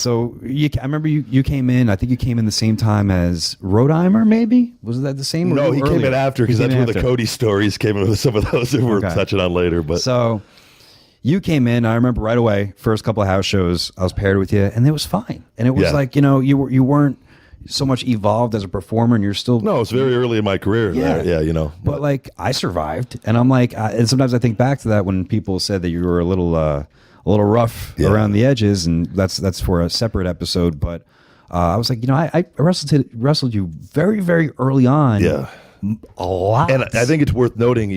I remember you came in. I think you came in the same time as Rodheimer. Maybe was that the same? No, he came in after because that's where the Cody stories came in with some of those that we're touching on later. But so you came in. I remember right away. First couple of house shows, I was paired with you, and it was fine. And it was like you weren't so much evolved as a performer, and you're still it's very early in my career. But like I survived, and I'm like, and sometimes I think back to that when people said that you were a little rough around the edges, and that's for a separate episode. But I was like, I wrestled you very, very early on, a lot, and I think it's worth noting,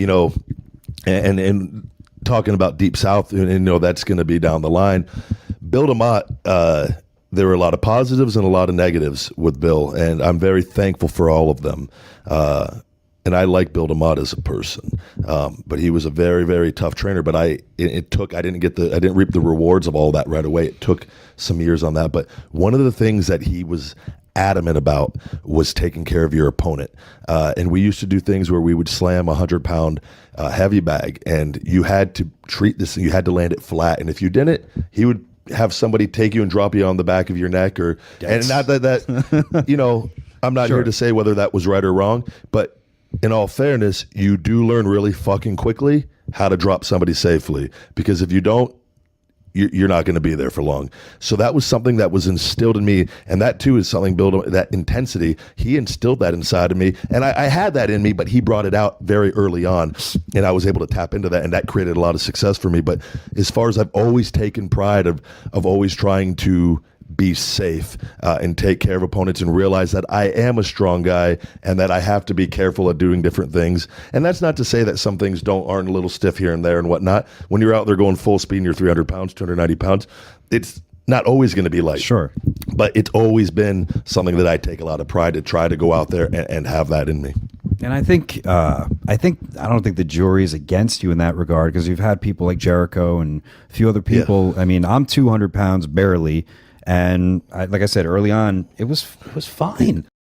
and talking about Deep South, and that's going to be down the line. Bill Demott, there were a lot of positives and a lot of negatives with Bill, and I'm very thankful for all of them. And I like Bill Demott as a person, but he was a very, very tough trainer. But I didn't reap the rewards of all that right away. It took some years on that. But one of the things that he was adamant about was taking care of your opponent. And we used to do things where we would slam 100-pound heavy bag, and you had to treat this, and you had to land it flat. And if you didn't, he would have somebody take you and drop you on the back of your neck, and not that I'm not here to say whether that was right or wrong, but in all fairness, you do learn really fucking quickly how to drop somebody safely, because if you don't, you're not going to be there for long. So that was something that was instilled in me, and that too is something that intensity. He instilled that inside of me, and I had that in me, but he brought it out very early on, and I was able to tap into that, and that created a lot of success for me. But as far as I've always taken pride of always trying to be safe and take care of opponents, and realize that I am a strong guy and that I have to be careful at doing different things. And that's not to say that some things aren't a little stiff here and there and whatnot. When you're out there going full speed and you're 300 pounds, 290 pounds, it's not always going to be light. Sure. But it's always been something that I take a lot of pride to try to go out there and have that in me. And I don't think the jury is against you in that regard, because you've had people like Jericho and a few other people. Yeah. I mean, I'm 200 pounds barely. And like I said, early on, it was fine.